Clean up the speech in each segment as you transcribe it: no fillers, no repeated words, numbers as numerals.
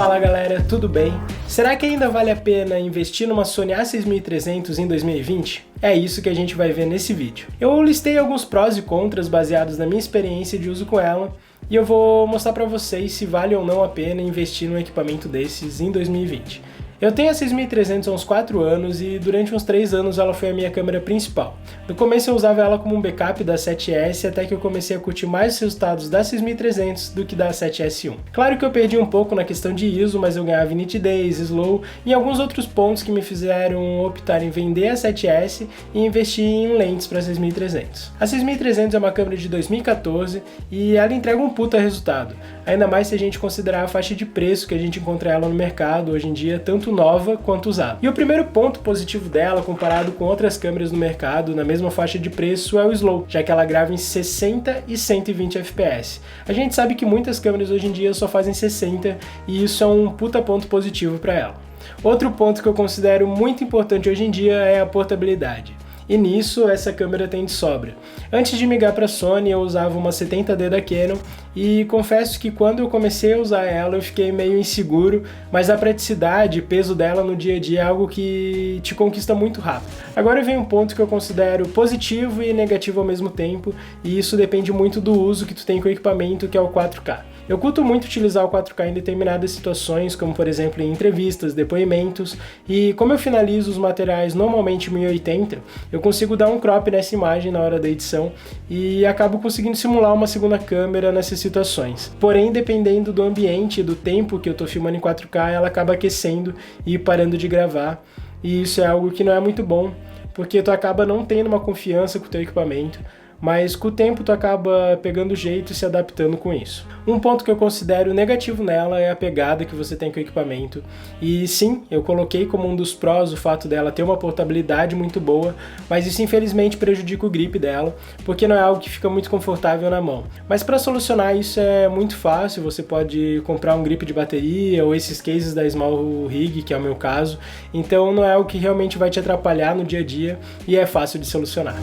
Fala galera, tudo bem? Será que ainda vale a pena investir numa Sony a6300 em 2020? É isso que a gente vai ver nesse vídeo. Eu listei alguns prós e contras baseados na minha experiência de uso com ela e eu vou mostrar pra vocês se vale ou não a pena investir num equipamento desses em 2020. Eu tenho a 6300 há uns 4 anos e durante uns 3 anos ela foi a minha câmera principal. No começo eu usava ela como um backup da 7S até que eu comecei a curtir mais os resultados da 6300 do que da 7S1. Claro que eu perdi um pouco na questão de ISO, mas eu ganhava em nitidez, slow e alguns outros pontos que me fizeram optar em vender a 7S e investir em lentes para a 6300. A 6300 é uma câmera de 2014 e ela entrega um puta resultado, ainda mais se a gente considerar a faixa de preço que a gente encontra ela no mercado hoje em dia, tanto nova quanto usada. E o primeiro ponto positivo dela, comparado com outras câmeras no mercado na mesma faixa de preço, é o slow, já que ela grava em 60 e 120 fps. A gente sabe que muitas câmeras hoje em dia só fazem 60 e isso é um puta ponto positivo para ela. Outro ponto que eu considero muito importante hoje em dia é a portabilidade. E nisso essa câmera tem de sobra. Antes de migrar para Sony eu usava uma 70D da Canon e confesso que quando eu comecei a usar ela eu fiquei meio inseguro, mas a praticidade e peso dela no dia a dia é algo que te conquista muito rápido. Agora vem um ponto que eu considero positivo e negativo ao mesmo tempo, e isso depende muito do uso que tu tem com o equipamento, que é o 4K. Eu curto muito utilizar o 4K em determinadas situações, como por exemplo em entrevistas, depoimentos, e como eu finalizo os materiais normalmente em 1080, eu consigo dar um crop nessa imagem na hora da edição e acabo conseguindo simular uma segunda câmera nessas situações. Porém, dependendo do ambiente e do tempo que eu estou filmando em 4K, ela acaba aquecendo e parando de gravar, e isso é algo que não é muito bom, porque tu acaba não tendo uma confiança com o teu equipamento, mas com o tempo tu acaba pegando jeito e se adaptando com isso. Um ponto que eu considero negativo nela é a pegada que você tem com o equipamento, e sim, eu coloquei como um dos prós o fato dela ter uma portabilidade muito boa, mas isso infelizmente prejudica o grip dela, porque não é algo que fica muito confortável na mão. Mas para solucionar isso é muito fácil, você pode comprar um grip de bateria ou esses cases da Small Rig, que é o meu caso, então não é algo que realmente vai te atrapalhar no dia a dia e é fácil de solucionar.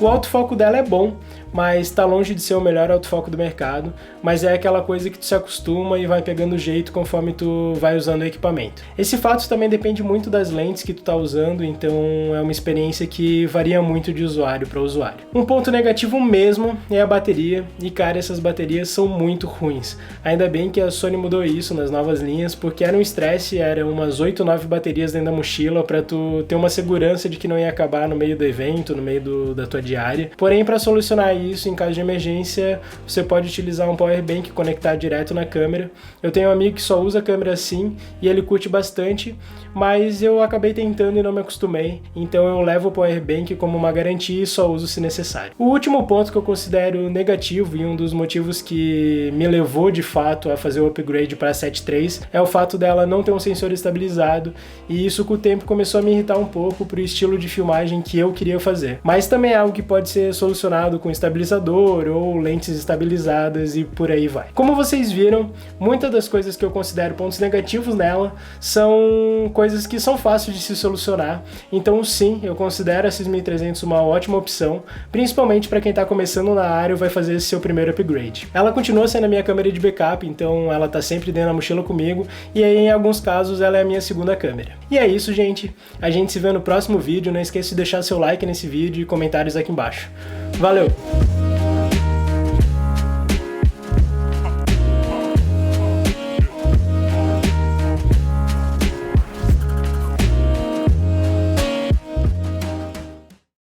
O autofoco dela é bom, mas está longe de ser o melhor autofoco do mercado, mas é aquela coisa que tu se acostuma e vai pegando jeito conforme tu vai usando o equipamento. Esse fato também depende muito das lentes que tu tá usando, então é uma experiência que varia muito de usuário para usuário. Um ponto negativo mesmo é a bateria, e cara, essas baterias são muito ruins. Ainda bem que a Sony mudou isso nas novas linhas, porque era um estresse, eram umas 8 ou 9 baterias dentro da mochila para tu ter uma segurança de que não ia acabar no meio do evento, no meio da tua diária. Porém, para solucionar isso, em caso de emergência, você pode utilizar um power bank e conectar direto na câmera. Eu tenho um amigo que só usa a câmera assim e ele curte bastante, mas eu acabei tentando e não me acostumei, então eu levo o power bank como uma garantia e só uso se necessário. O último ponto que eu considero negativo e um dos motivos que me levou de fato a fazer o upgrade para a 7.3 é o fato dela não ter um sensor estabilizado, e isso com o tempo começou a me irritar um pouco pro estilo de filmagem que eu queria fazer. Mas também é algo que pode ser solucionado com estabilizador ou lentes estabilizadas e por aí vai. Como vocês viram, muitas das coisas que eu considero pontos negativos nela são coisas que são fáceis de se solucionar, então sim, eu considero a 6300 uma ótima opção, principalmente para quem está começando na área ou vai fazer esse seu primeiro upgrade. Ela continua sendo a minha câmera de backup, então ela tá sempre dentro da mochila comigo, e aí em alguns casos ela é a minha segunda câmera. E é isso, gente, a gente se vê no próximo vídeo, não esqueça de deixar seu like nesse vídeo e comentários aqui embaixo. Valeu!